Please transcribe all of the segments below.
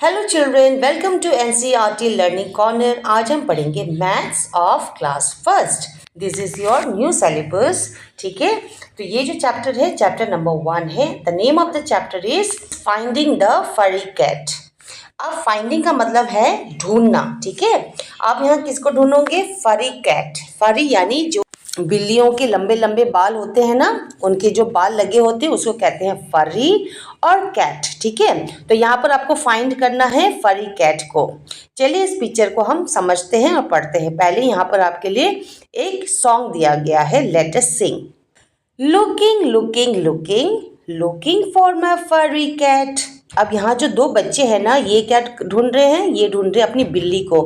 Hello children, welcome to NCERT learning corner. आज हम पढ़ेंगे maths of class first. This is your new syllabus. ठीक है, तो ये जो चैप्टर है चैप्टर नंबर 1 है। The name of the chapter is finding the फरी कैट। अब फाइंडिंग का मतलब है ढूंढना। ठीक है, आप यहाँ किसको ढूंढोगे? फरी कैट। फरी यानी जो बिल्लियों के लंबे लंबे बाल होते हैं ना, उनके जो बाल लगे होते हैं उसको कहते हैं फरी और कैट। ठीक है, तो यहाँ पर आपको फाइंड करना है फरी कैट को। चलिए इस पिक्चर को हम समझते हैं और पढ़ते हैं। पहले यहाँ पर आपके लिए एक सॉन्ग दिया गया है, let us sing. Looking looking looking looking for my furry cat. अब यहाँ जो दो बच्चे हैं ना, ये क्या ढूंढ रहे हैं? ये ढूंढ रहे हैं अपनी बिल्ली को।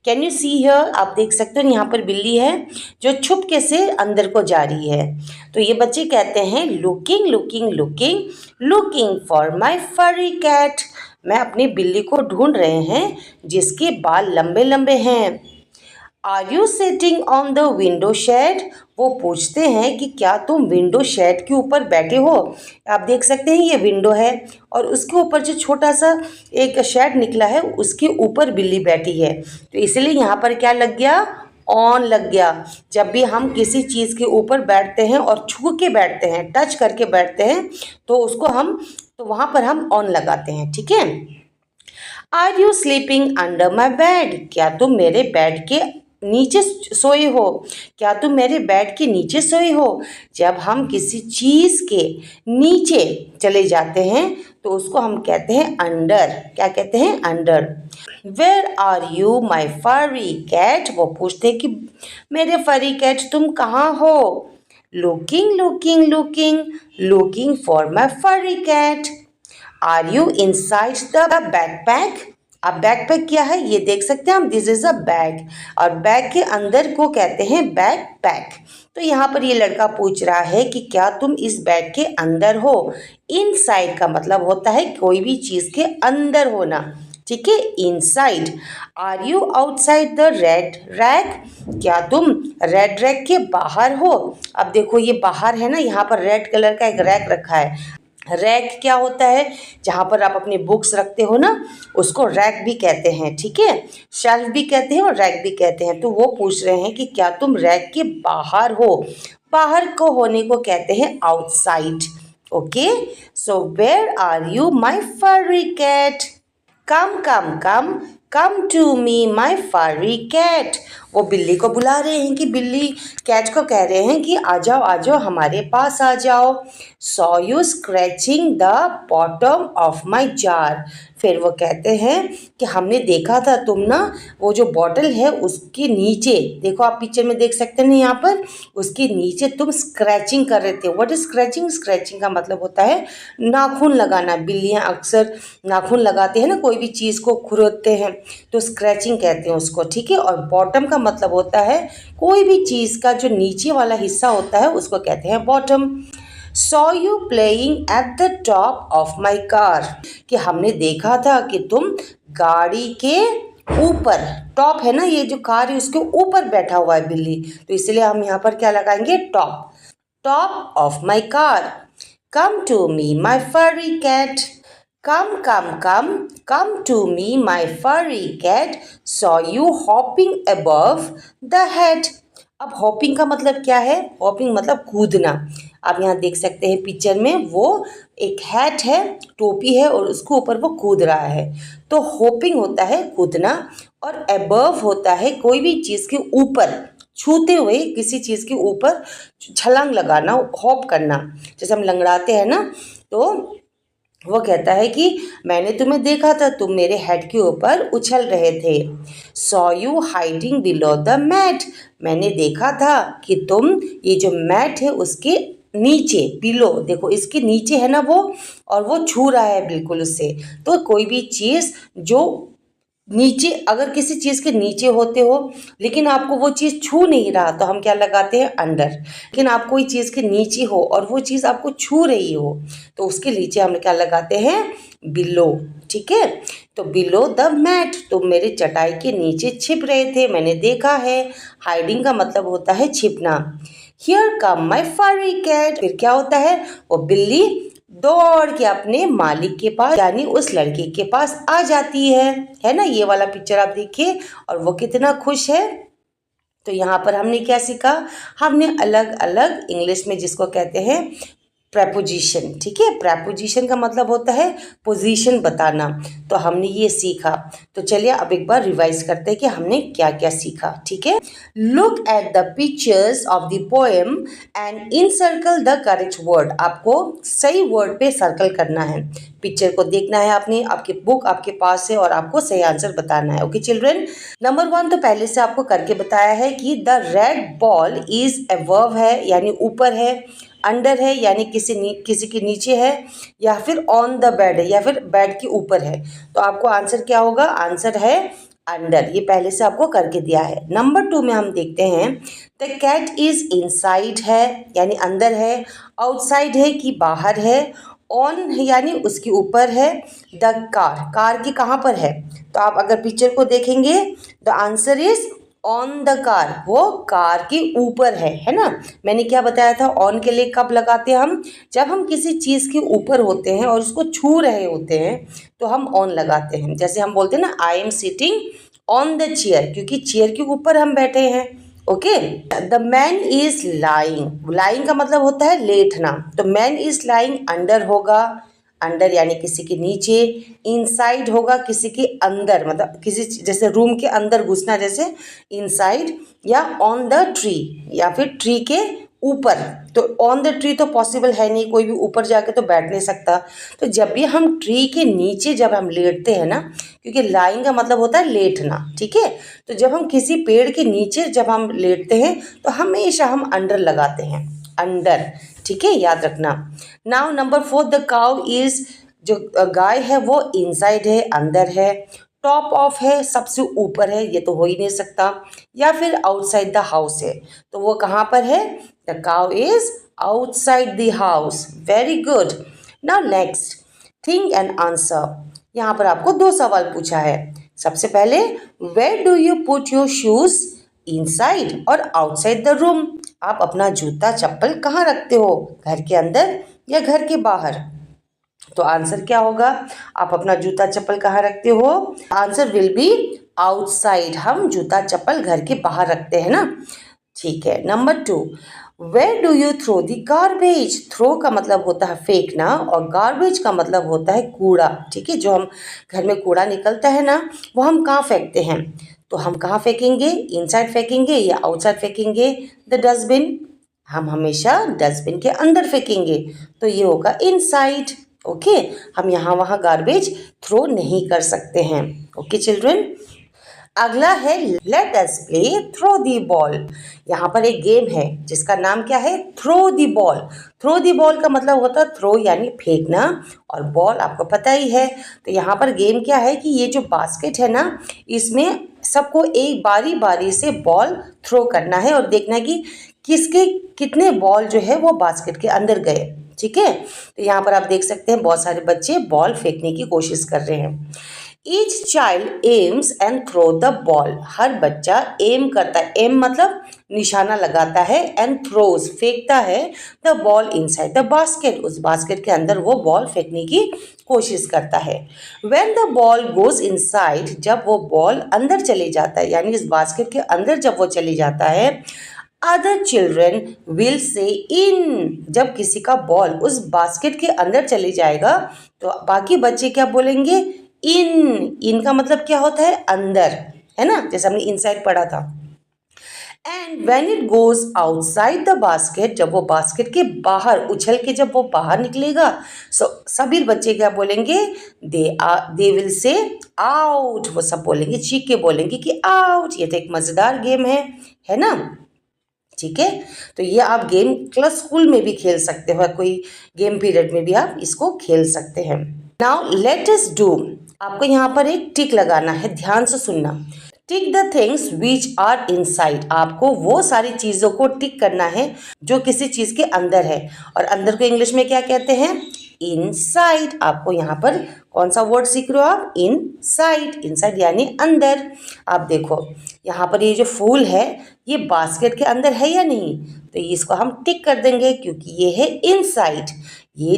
Can you see here? आप देख सकते हो यहाँ पर बिल्ली है जो छुपके से अंदर को जा रही है। तो ये बच्चे कहते हैं looking looking looking looking for my furry cat. मैं अपनी बिल्ली को ढूंढ रहे हैं जिसके बाल लंबे लंबे हैं। Are you sitting on the window shed? वो पूछते हैं कि क्या तुम विंडो शेड के ऊपर बैठे हो? आप देख सकते हैं ये विंडो है और उसके ऊपर जो छोटा सा एक शेड निकला है उसके ऊपर बिल्ली बैठी है। तो इसलिए यहाँ पर क्या लग गया? ऑन लग गया। जब भी हम किसी चीज़ के ऊपर बैठते हैं और छू के बैठते हैं, टच करके बैठते हैं, तो वहाँ पर हम ऑन लगाते हैं। ठीक है। Are you sleeping under my bed? क्या तुम मेरे बेड के नीचे सोए हो? क्या तुम मेरे बेड के नीचे सोए हो? जब हम किसी चीज़ के नीचे चले जाते हैं तो उसको हम कहते हैं अंडर। क्या कहते हैं? Under. Where are you my furry cat? वो पूछते हैं कि मेरे फरी कैट तुम कहाँ हो? Looking looking looking looking for my furry cat. Are you inside the backpack? अब बैकपैक क्या है ये देख सकते हैं हम, दिस इज अ बैग, और बैग के अंदर को कहते हैं बैकपैक। तो यहाँ पर ये लड़का पूछ रहा है कि क्या तुम इस बैग के अंदर हो? इनसाइड का मतलब होता है कोई भी चीज़ के अंदर होना। ठीक है, inside. Are you outside the red rack? क्या तुम रेड रैक के बाहर हो? अब देखो ये बाहर है ना, यहाँ पर रेड कलर का एक रैक रखा है। रैक क्या होता है? जहाँ पर आप अपनी बुक्स रखते हो ना, उसको रैक भी कहते हैं। ठीक है, शेल्फ भी कहते हैं और रैक भी कहते हैं। तो वो पूछ रहे हैं कि क्या तुम रैक के बाहर हो? बाहर को होने को कहते हैं outside. Okay, so where are you my furry cat? Come come come come to me my furry cat. वो बिल्ली को बुला रहे हैं कि बिल्ली कैट को कह रहे हैं कि आ जाओ हमारे पास आ जाओ। Saw you scratching the bottom of my jar? फिर वो कहते हैं कि हमने देखा था तुम ना वो जो बॉटल है उसके नीचे, देखो आप पिक्चर में देख सकते हैं यहाँ पर, उसके नीचे तुम स्क्रैचिंग कर रहे थे। What is scratching? स्क्रैचिंग का मतलब होता है नाखून लगाना। बिल्लियाँ अक्सर नाखून लगाते हैं ना, कोई भी चीज़ को खुरदते हैं, तो स्क्रैचिंग कहते हैं उसको। ठीक है, और बॉटम का मतलब होता है कोई भी चीज़ का जो नीचे वाला हिस्सा होता है उसको कहते हैं bottom. Saw you playing at the top of my car? कि हमने देखा था कि तुम गाड़ी के ऊपर, टॉप है ना, ये जो कार है उसके ऊपर बैठा हुआ है बिल्ली, तो इसलिए हम यहाँ पर क्या लगाएंगे? Top. Top of my car. Come to me my furry cat. Come, come, come, come to me, my furry cat. Saw you hopping above the head. अब हॉपिंग का मतलब क्या है? हॉपिंग मतलब कूदना। आप यहाँ देख सकते हैं पिक्चर में, वो एक हैट है, टोपी है, और उसके ऊपर वो कूद रहा है। तो हॉपिंग होता है कूदना, और अबव होता है कोई भी चीज़ के ऊपर, छूते हुए किसी चीज़ के ऊपर छलांग लगाना, हॉप करना। जैसे हम लंगड़ाते हैं ना, तो वो कहता है कि मैंने तुम्हें देखा था, तुम मेरे हेड के ऊपर उछल रहे थे। Saw you hiding below the mat? मैंने देखा था कि तुम ये जो मैट है उसके नीचे, बिलो देखो इसके नीचे है ना वो, और वो छू रहा है बिल्कुल उससे। तो कोई भी चीज़ जो नीचे, अगर किसी चीज़ के नीचे होते हो लेकिन आपको वो चीज़ छू नहीं रहा, तो हम क्या लगाते हैं? अंडर। लेकिन आप कोई चीज़ के नीचे हो और वो चीज़ आपको छू रही हो, तो उसके नीचे हम क्या लगाते हैं? बिलो। ठीक है, तो बिलो द मैट, तुम मेरे चटाई के नीचे छिप रहे थे, मैंने देखा है। हाइडिंग का मतलब होता है छिपना। Here come my furry cat. फिर क्या होता है? वो बिल्ली दौड़ के अपने मालिक के पास यानी उस लड़के के पास आ जाती है ना। ये वाला पिक्चर आप देखिए और वो कितना खुश है। तो यहाँ पर हमने क्या सीखा, हमने अलग अलग इंग्लिश में जिसको कहते हैं प्रेपोजिशन, ठीक है। प्रेपोजिशन का मतलब होता है पोजीशन बताना। तो हमने ये सीखा। तो चलिए अब एक बार रिवाइज करते हैं कि हमने क्या क्या सीखा, ठीक है। Look at the pictures of the poem and encircle the correct word. आपको सही वर्ड पे सर्कल करना है। पिक्चर को देखना है आपने, आपकी बुक आपके पास है और आपको सही आंसर बताना है। Okay children. नंबर 1 तो पहले से आपको करके बताया है कि the red ball is above है यानी ऊपर है, अंडर है यानी किसी के नीचे है, या फिर ऑन द बेड है या फिर बेड के ऊपर है। तो आपको आंसर क्या होगा, आंसर है अंडर। ये पहले से आपको करके दिया है। नंबर 2 में हम देखते हैं द कैट इज इनसाइड है यानी अंदर है, आउटसाइड है कि बाहर है, ऑन यानी उसके ऊपर है, द कार की कहाँ पर है। तो आप अगर पिक्चर को देखेंगे the answer is on the car, वो कार के ऊपर है ना। मैंने क्या बताया था, ऑन के लिए कब लगाते हैं हम, जब हम किसी चीज़ के ऊपर होते हैं और उसको छू रहे होते हैं तो हम ऑन लगाते हैं। जैसे हम बोलते हैं ना I am sitting on the chair, क्योंकि चेयर के ऊपर हम बैठे हैं। Okay. The man is lying, lying का मतलब होता है लेटना। तो मैन इज लाइंग अंडर होगा, अंडर यानी किसी के नीचे, इनसाइड होगा किसी के अंदर, मतलब किसी जैसे रूम के अंदर घुसना जैसे इनसाइड, या ऑन द ट्री या फिर ट्री के ऊपर। तो ऑन द ट्री तो पॉसिबल है नहीं, कोई भी ऊपर जाके तो बैठ नहीं सकता। तो जब भी हम ट्री के नीचे जब हम लेटते हैं ना, क्योंकि लाइंग का मतलब होता है लेटना, ठीक है। तो जब हम किसी पेड़ के नीचे जब हम लेटते हैं तो हमेशा हम अंडर लगाते हैं, अंडर, ठीक है, याद रखना। Now number 4 the cow is, जो गाय है वो इनसाइड है अंदर है, टॉप ऑफ है सबसे ऊपर है, ये तो हो ही नहीं सकता, या फिर आउटसाइड द हाउस है। तो वो कहाँ पर है, the cow is outside the house. Very good. Now next think and answer. यहाँ पर आपको 2 सवाल पूछा है। सबसे पहले where do you put your shoes, inside और आउटसाइड द रूम। आप अपना जूता चप्पल कहाँ रखते हो, घर के अंदर या घर के बाहर। तो आंसर क्या होगा, आप अपना जूता चप्पल कहाँ रखते हो, आंसर विल बी आउटसाइड। हम जूता चप्पल घर के बाहर रखते हैं ना, ठीक है। Number 2 where do you throw the garbage. Throw का मतलब होता है फेंकना और गार्बेज का मतलब होता है कूड़ा, ठीक है। जो हम घर में कूड़ा निकलता है ना, वो हम कहाँ फेंकते हैं। तो हम कहाँ फेंकेंगे, इनसाइड फेंकेंगे या आउटसाइड फेंकेंगे, द डस्टबिन। हम हमेशा डस्टबिन के अंदर फेंकेंगे, तो ये होगा इनसाइड। ओके, हम यहाँ वहाँ गार्बेज थ्रो नहीं कर सकते हैं। Okay children. अगला है let us play throw the ball. यहाँ पर एक गेम है जिसका नाम क्या है, throw the ball. Throw the ball का मतलब होता है थ्रो यानी फेंकना, और बॉल आपको पता ही है। तो यहाँ पर गेम क्या है कि ये जो बास्केट है ना, इसमें सबको एक बारी बारी से बॉल थ्रो करना है और देखना है कि किसके कितने बॉल जो है वो बास्केट के अंदर गए, ठीक है। तो यहाँ पर आप देख सकते हैं बहुत सारे बच्चे बॉल फेंकने की कोशिश कर रहे हैं। Each child aims and throw the ball. हर बच्चा एम करता है, एम मतलब निशाना लगाता है, एंड थ्रोज फेंकता है, the ball inside the basket. उस बास्केट के अंदर वो बॉल फेंकने की कोशिश करता है। When the ball goes inside, जब वो बॉल अंदर चले जाता है यानी इस बास्केट के अंदर जब वो चले जाता है, अदर चिल्ड्रन विल से इन। जब किसी का बॉल उस बास्केट के अंदर चले जाएगा तो बाकी बच्चे क्या बोलेंगे, इन का मतलब क्या होता है, अंदर, है ना, जैसे हमने इनसाइड पढ़ा था। And when it goes outside the basket, जब वो बास्केट के बाहर उछल के जब वो बाहर निकलेगा, सभी बच्चे क्या बोलेंगे, दे विल से आउट। वो सब बोलेंगे, चीख के बोलेंगे कि आउट। ये तो एक मजेदार गेम है ना, ठीक है। तो ये आप गेम क्लास स्कूल में भी खेल सकते हो, कोई गेम पीरियड में भी आप इसको खेल सकते हैं। Now let us do. आपको यहाँ पर एक टिक लगाना है, ध्यान से सुनना। Tick the things which are inside. आपको वो सारी चीज़ों को टिक करना है जो किसी चीज़ के अंदर है, और अंदर को इंग्लिश में क्या कहते हैं, इनसाइड। आपको यहाँ पर कौन सा वर्ड सीख रहे हो आप, इनसाइड। इनसाइड यानी अंदर। आप देखो यहाँ पर ये जो फूल है ये बास्केट के अंदर है या नहीं, तो इसको हम टिक कर देंगे क्योंकि ये है इनसाइड। ये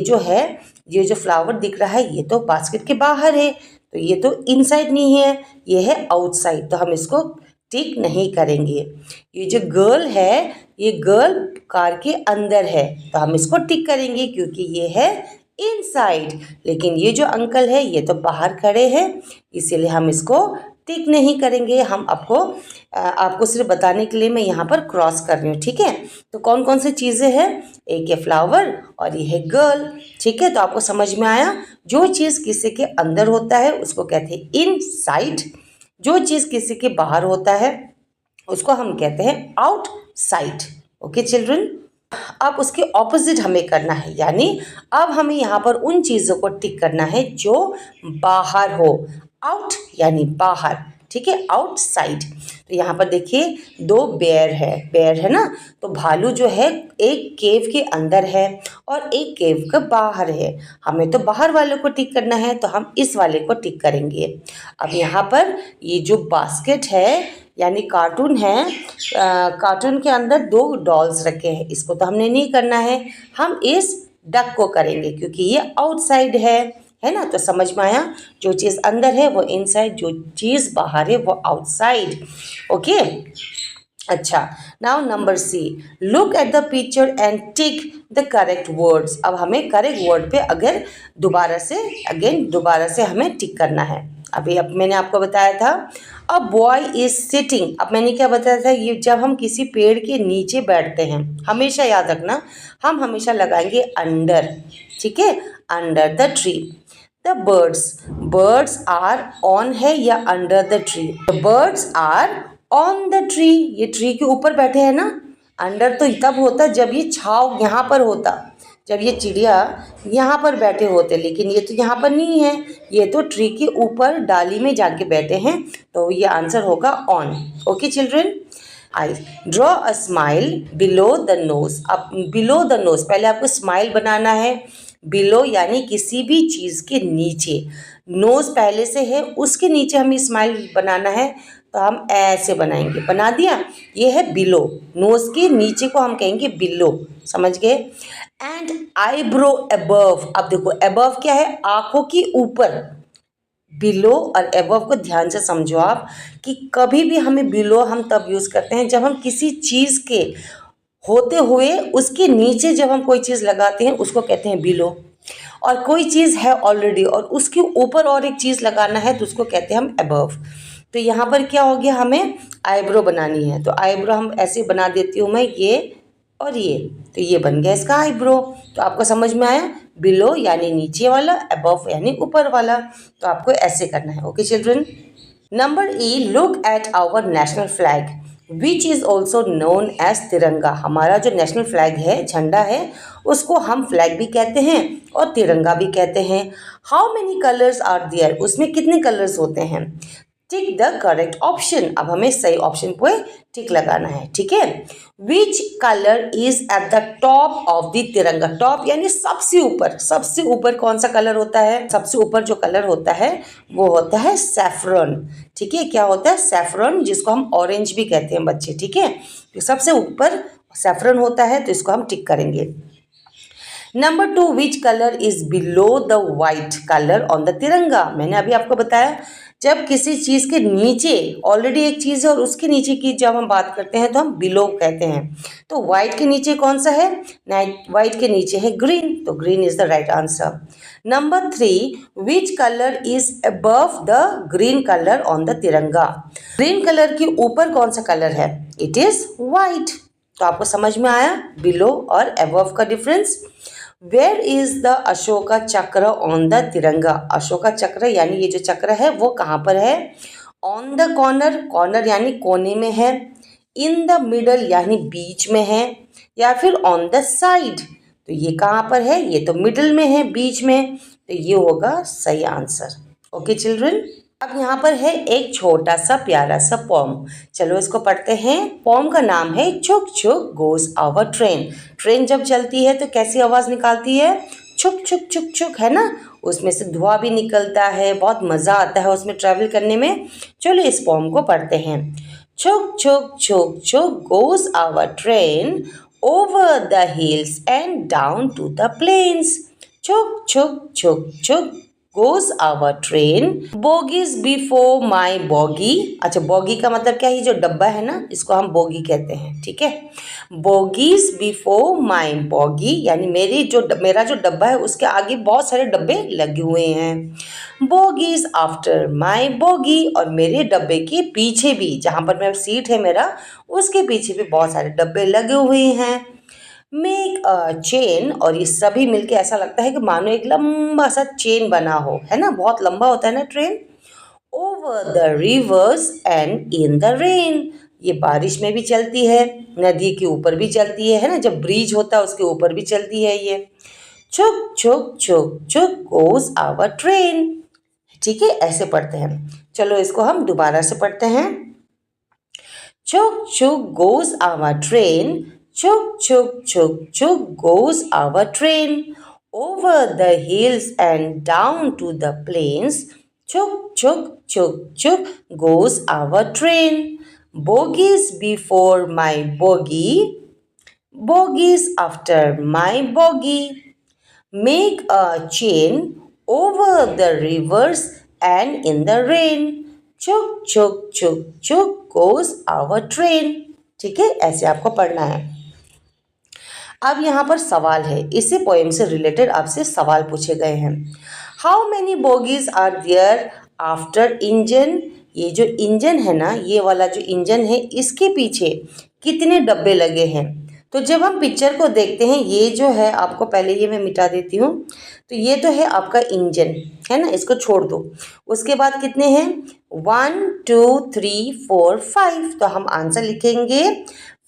जो फ्लावर दिख रहा है ये तो बास्केट के बाहर है, तो ये तो इनसाइड नहीं है, ये है आउटसाइड, तो हम इसको टिक नहीं करेंगे। ये जो गर्ल है ये गर्ल कार के अंदर है, तो हम इसको टिक करेंगे क्योंकि ये है इनसाइड। लेकिन ये जो अंकल है ये तो बाहर खड़े हैं, इसीलिए हम इसको टिक नहीं करेंगे। हम आपको सिर्फ बताने के लिए मैं यहाँ पर क्रॉस कर रही हूँ, ठीक है। तो कौन कौन सी चीज़ें हैं, एक है फ्लावर और ये है गर्ल, ठीक है। तो आपको समझ में आया, जो चीज़ किसी के अंदर होता है उसको कहते हैं इनसाइड, जो चीज़ किसी के बाहर होता है उसको हम कहते हैं आउटसाइड। ओके चिल्ड्रन, अब उसके ऑपोजिट हमें करना है, यानी अब हमें यहाँ पर उन चीज़ों को टिक करना है जो बाहर हो। आउट यानी बाहर, ठीक है, आउटसाइड। तो यहाँ पर देखिए दो बेयर है ना, तो भालू जो है एक केव के अंदर है और एक केव के बाहर है। हमें तो बाहर वाले को टिक करना है, तो हम इस वाले को टिक करेंगे। अब यहाँ पर ये जो बास्केट है यानी कार्टून है, कार्टून के अंदर दो डॉल्स रखे हैं, इसको तो हमने नहीं करना है, हम इस डक को करेंगे क्योंकि ये आउटसाइड है ना। तो समझ में आया, जो चीज़ अंदर है वो इनसाइड, जो चीज़ बाहर है वो आउटसाइड। ओके, अच्छा, now number C, look at the picture and tick the correct words. अब हमें करेक्ट वर्ड पे अगर दोबारा से हमें टिक करना है। अब मैंने आपको बताया था, अ बॉय इज सिटिंग। अब मैंने क्या बताया था, ये जब हम किसी पेड़ के नीचे बैठते हैं, हमेशा याद रखना, हम हमेशा लगाएंगे अंडर, ठीक है, under the tree. The birds are on है या under the tree, the birds are on the tree, ये ट्री के ऊपर बैठे हैं ना। अंडर तो तब होता जब ये छाव यहाँ पर होता, जब ये चिड़िया यहाँ पर बैठे होते, लेकिन ये तो यहाँ पर नहीं है, ये तो ट्री के ऊपर डाली में जाके बैठे हैं, तो ये आंसर होगा on. Okay children, I draw a smile below the nose. अब बिलो द नोज, पहले आपको स्माइल बनाना है, बिलो यानी किसी भी चीज़ के नीचे, नोज पहले से है उसके नीचे हमें स्माइल बनाना है, तो हम ऐसे बनाएंगे, बना दिया, ये है बिलो, नोज के नीचे को हम कहेंगे बिलो, समझ गए। एंड आईब्रो अबव, अब देखो अबव क्या है, आंखों के ऊपर, बिलो और अबव को ध्यान से समझो आप, कि कभी भी हमें बिलो हम तब यूज़ करते हैं जब हम किसी चीज़ के होते हुए उसके नीचे जब हम कोई चीज़ लगाते हैं उसको कहते हैं बिलो, और कोई चीज़ है ऑलरेडी और उसके ऊपर और एक चीज़ लगाना है तो उसको कहते हैं हम अबव। तो यहाँ पर क्या हो गया, हमें आईब्रो बनानी है, तो आईब्रो हम ऐसे बना देती हूँ मैं, ये और ये, तो ये बन गया इसका आईब्रो। तो आपको समझ में आया, बिलो यानी नीचे वाला, अबव यानी ऊपर वाला, तो आपको ऐसे करना है। Okay children, number E, look at our national flag which is also known as Tiranga. हमारा जो नेशनल फ्लैग है, झंडा है, उसको हम फ्लैग भी कहते हैं और तिरंगा भी कहते हैं। How many colours are there, उसमें कितने कलर्स होते हैं। टिक द करेक्ट ऑप्शन, अब हमें सही ऑप्शन पे टिक लगाना है, ठीक है। Which colour is at the top of the तिरंगा, टॉप यानी सबसे ऊपर, सबसे ऊपर कौन सा कलर होता है, सबसे ऊपर जो कलर होता है वो होता है सैफरन, ठीक है। क्या होता है, सैफरन, जिसको हम ऑरेंज भी कहते हैं बच्चे, ठीक है। तो सबसे ऊपर सैफरन होता है, तो इसको हम टिक करेंगे। Number two, which colour is below the white colour on the तिरंगा। मैंने अभी आपको बताया, जब किसी चीज़ के नीचे ऑलरेडी एक चीज़ है और उसके नीचे की जब हम बात करते हैं तो हम बिलो कहते हैं। तो वाइट के नीचे कौन सा है, वाइट के नीचे है ग्रीन, तो green is the right answer. Number three, which colour is above the green colour on the तिरंगा। ग्रीन कलर के ऊपर कौन सा कलर है, इट इज वाइट। तो आपको समझ में आया बिलो और अबव का difference. Where is the Ashoka Chakra on the तिरंगा। अशोका चक्र यानी ये जो चक्र है वो कहाँ पर है, ऑन द कॉर्नर, कॉर्नर यानी कोने में है, इन द मिडल यानी बीच में है, या फिर ऑन द साइड। तो ये कहाँ पर है, ये तो मिडल में है, बीच में, तो ये होगा सही आंसर। ओके चिल्ड्रन, अब यहाँ पर है एक छोटा सा प्यारा सा पोम, चलो इसको पढ़ते हैं। पोम का नाम है छुक छुक गोस आवर ट्रेन। ट्रेन जब चलती है तो कैसी आवाज़ निकालती है, छुक छुक छुक छुक, है ना, उसमें से धुआं भी निकलता है, बहुत मज़ा आता है उसमें ट्रैवल करने में। चलो इस पोम को पढ़ते हैं। छुक छुक छुक छुक goes our train over the hills and down to the plains. Chuk, chuk, chuk, chuk goes our train. Bogies before my bogie. अच्छा, bogie का मतलब क्या है? ये जो डब्बा है ना, इसको हम bogie कहते हैं, ठीक है. Bogies before my bogie यानी मेरा जो डब्बा है उसके आगे बहुत सारे डब्बे लगे हुए हैं. Bogies after my bogie और मेरे डब्बे के पीछे भी, जहाँ पर मेरा सीट है मेरा, उसके पीछे भी बहुत सारे डब्बे लगे हुए हैं. मेक अ चेन और ये सभी मिलके ऐसा लगता है कि मानो एक लंबा सा चेन बना हो, है ना, बहुत लंबा होता है ना train. Over the reverse and in the rain. ये बारिश में भी चलती है, नदी के ऊपर भी चलती है ना, जब ब्रिज होता है उसके ऊपर भी चलती है ये. छुक छुक छुक छुक गोज आवर ट्रेन. ठीक है, ऐसे पढ़ते हैं. चलो इसको हम दोबारा से पढ़ते हैं. छुक छुक goes our train. Chuk, chuk, chuk, chuk goes our train over the hills and down to the plains. Chuk, chuk, chuk, chuk goes our train. Bogies before my bogie, bogies after my bogie. Make a chain over the rivers and in the rain. Chuk, chuk, chuk, chuk goes our train. ठीक है, ऐसे आपको पढ़ना है. अब यहाँ पर सवाल है, इसी पोएम से रिलेटेड आपसे सवाल पूछे गए हैं. How many bogies are there after engine. ये जो इंजन है ना, ये वाला जो इंजन है, इसके पीछे कितने डब्बे लगे हैं. तो जब हम पिक्चर को देखते हैं, ये जो है आपको पहले ये मैं मिटा देती हूँ. तो ये तो है आपका इंजन, है ना, इसको छोड़ दो. उसके बाद कितने हैं? 1 2 3 4 5. तो हम आंसर लिखेंगे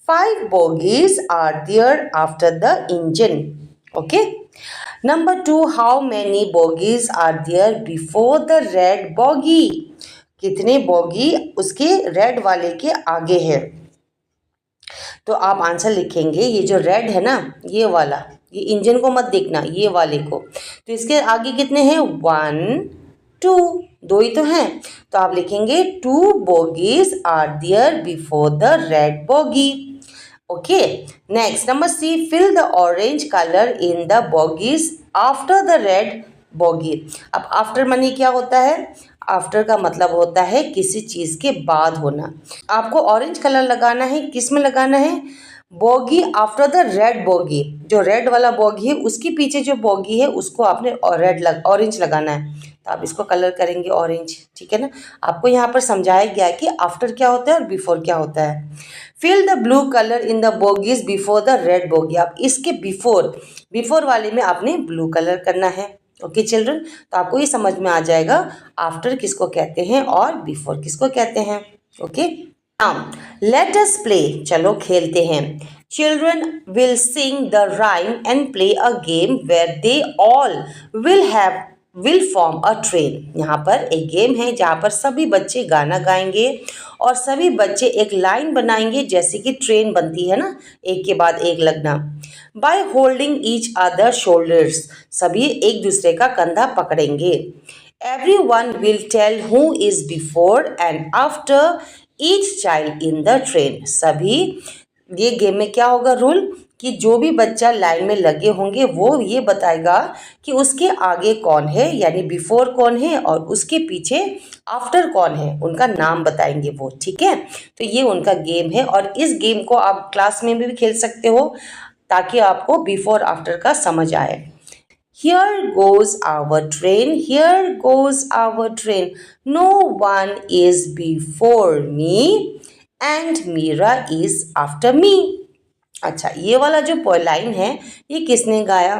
5 bogies are there after the engine. Okay. Number 2, how many bogies are there before the red bogie? कितने बोगी उसके रेड वाले के आगे है. तो आप आंसर लिखेंगे, ये जो रेड है ना, ये वाला, ये इंजन को मत देखना, ये वाले को. तो इसके आगे कितने हैं? 1 2, दो ही तो हैं. तो आप लिखेंगे 2 bogies are there before the red bogie. Okay, next number C, fill the orange color in the bogies after the red bogie. अब after माने क्या होता है? आफ्टर का मतलब होता है किसी चीज़ के बाद होना. आपको ऑरेंज कलर लगाना है, किस में लगाना है? Bogie after the red bogie. जो रेड वाला बोगी है उसके पीछे जो बोगी है उसको आपने ऑरेंज लगाना है. तो आप इसको कलर करेंगे ऑरेंज, ठीक है ना. आपको यहाँ पर समझाया गया है कि आफ्टर क्या होता है और बिफोर क्या होता है. Fill the blue colour in the bogies before the red bogie. आप इसके बिफोर वाले में आपने ब्लू कलर करना है. ओके चिल्ड्रन, तो आपको ये समझ में आ जाएगा आफ्टर किसको कहते हैं और बिफोर किसको कहते हैं. Okay, now let us play. चलो खेलते हैं. Children will sing the rhyme and play a game where they all will form a train. यहाँ पर एक गेम है जहाँ पर सभी बच्चे गाना गाएंगे और सभी बच्चे एक लाइन बनाएंगे, जैसे कि ट्रेन बनती है ना, एक के बाद एक लगना. By holding each other shoulders. सभी एक दूसरे का कंधा पकड़ेंगे. Everyone will tell who is before and after each child in the train. सभी, ये गेम में क्या होगा रूल कि जो भी बच्चा लाइन में लगे होंगे वो ये बताएगा कि उसके आगे कौन है, यानी बिफोर कौन है, और उसके पीछे आफ्टर कौन है, उनका नाम बताएंगे वो. ठीक है, तो ये उनका गेम है और इस गेम को आप क्लास में भी खेल सकते हो ताकि आपको बिफोर आफ्टर का समझ आए. Here goes our train, here goes our train. No one is before me and Mira is after me. अच्छा, ये वाला जो लाइन है ये किसने गाया?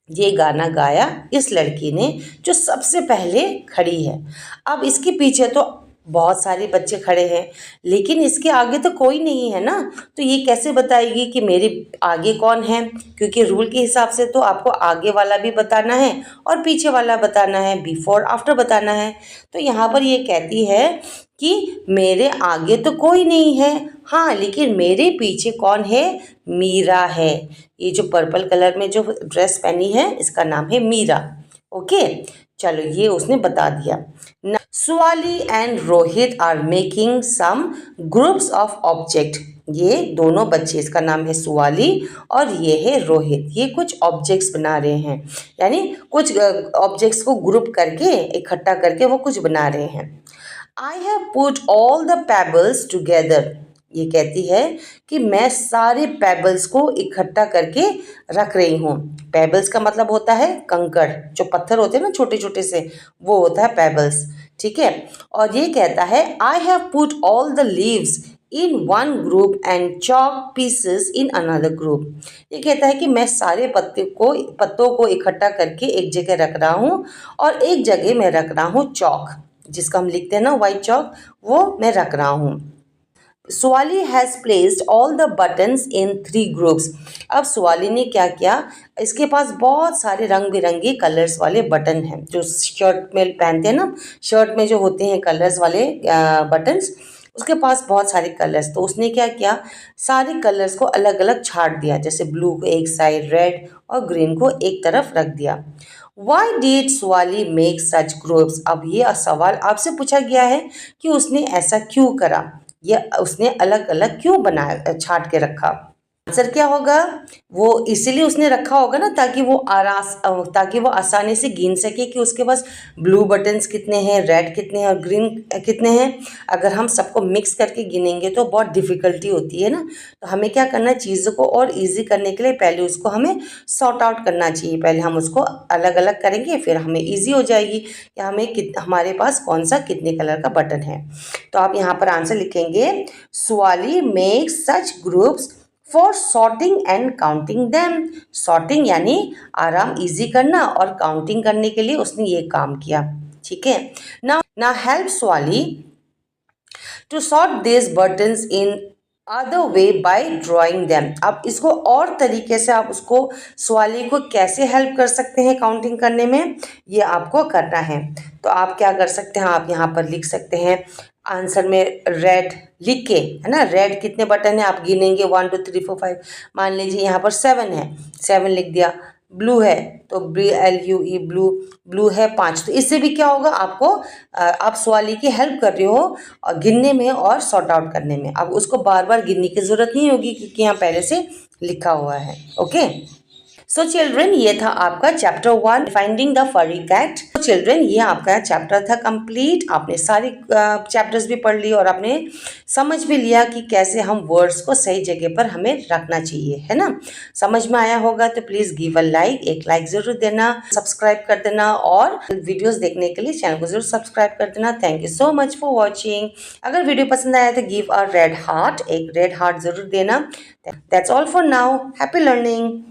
ये गाना गाया इस लड़की ने जो सबसे पहले खड़ी है. अब इसके पीछे तो बहुत सारे बच्चे खड़े हैं, लेकिन इसके आगे तो कोई नहीं है ना. तो ये कैसे बताएगी कि मेरे आगे कौन है? क्योंकि रूल के हिसाब से तो आपको आगे वाला भी बताना है और पीछे वाला बताना है, बिफोर आफ्टर बताना है. तो यहाँ पर ये कहती है कि मेरे आगे तो कोई नहीं है, हाँ, लेकिन मेरे पीछे कौन है? मीरा है. ये जो पर्पल कलर में जो ड्रेस पहनी है इसका नाम है मीरा. ओके, चलो ये उसने बता दिया. Swali and Rohit are making some groups of object. ये दोनों बच्चे, इसका नाम है सुवाली और ये है रोहित, ये कुछ ऑब्जेक्ट्स बना रहे हैं, यानी कुछ ऑब्जेक्ट्स को ग्रुप करके इकट्ठा करके वो कुछ बना रहे हैं। I have put all the pebbles together, ये कहती है कि मैं सारे पेबल्स को इकट्ठा करके रख रही हूँ। पेबल्स का मतलब होता है कंकड़, जो पत्थर होते हैं ना छोटे छोटे से, वो होता है पेबल्स, ठीक है। और ये कहता है आई have put all the leaves in one group and chalk pieces in another group. ये कहता है कि मैं सारे पत्तों को इकट्ठा करके एक जगह रख रहा हूँ और एक जगह मैं रख रहा हूँ चॉक, जिसका हम लिखते हैं ना वाइट चॉक, वो मैं रख रहा हूँ। Suvali has placed all the buttons in 3 groups. अब सुवाली ने क्या किया, इसके पास बहुत सारे रंग बिरंगे कलर्स वाले बटन हैं, जो शर्ट में पहनते हैं ना, शर्ट में जो होते हैं कलर्स वाले बटन्स, उसके पास बहुत सारे कलर्स। तो उसने क्या किया, सारे कलर्स को अलग अलग छाट दिया, जैसे ब्लू को एक साइड, रेड और ग्रीन को एक तरफ रख दिया। Why did Suvali make such groups. अब ये सवाल आपसे पूछा गया है कि उसने ऐसा क्यों करा, ये उसने अलग अलग क्यों बनाया, छाट के रखा। आंसर क्या होगा, वो इसीलिए उसने रखा होगा ना ताकि वो आसानी से गिन सके कि उसके पास ब्लू बटन्स कितने हैं, रेड कितने हैं और ग्रीन कितने हैं। अगर हम सबको मिक्स करके गिनेंगे तो बहुत डिफ़िकल्टी होती है ना, तो हमें क्या करना है, चीज़ों को और ईजी करने के लिए पहले उसको हमें सॉर्ट आउट करना चाहिए। पहले हम उसको अलग अलग करेंगे, फिर हमें ईजी हो जाएगी कि हमारे पास कौन सा कितने कलर का बटन है। तो आप यहाँ पर आंसर लिखेंगे, Suvali make such groups for sorting and counting them. Sorting यानी आराम इजी करना, और काउंटिंग करने के लिए उसने ये काम किया, ठीक है। ना help Swali to sort this buttons in other way by drawing them. अब इसको और तरीके से आप उसको स्वाली को कैसे हेल्प कर सकते हैं काउंटिंग करने में, ये आपको करना है। तो आप क्या कर सकते हैं, आप यहाँ पर लिख सकते हैं आंसर में रेड लिख के, है ना, रेड कितने बटन है आप गिनेंगे 1 2 3 4 5, मान लीजिए यहाँ पर 7 है, 7 लिख दिया। ब्लू है तो BLUE ब्लू, ब्लू है 5। तो इससे भी क्या होगा, आपको आप सवाली की हेल्प कर रहे हो और गिनने में और सॉर्ट आउट करने में। अब उसको बार बार गिनने की ज़रूरत नहीं होगी क्योंकि यहाँ पहले से लिखा हुआ है। ओके, सो चिल्ड्रन, ये था आपका चैप्टर 1 फाइंडिंग द फरी कैट। तो चिल्ड्रन, ये आपका चैप्टर था कंप्लीट। आपने सारे चैप्टर्स भी पढ़ लिए और आपने समझ भी लिया कि कैसे हम वर्ड्स को सही जगह पर हमें रखना चाहिए, है ना। समझ में आया होगा तो प्लीज़ गिव अ लाइक, एक लाइक ज़रूर देना, सब्सक्राइब कर देना और वीडियोज़ देखने के लिए चैनल को ज़रूर सब्सक्राइब कर देना। Thank you so much for watching. अगर वीडियो पसंद आया तो गिव अ रेड हार्ट, एक रेड हार्ट ज़रूर देना। That's all for now. Happy learning.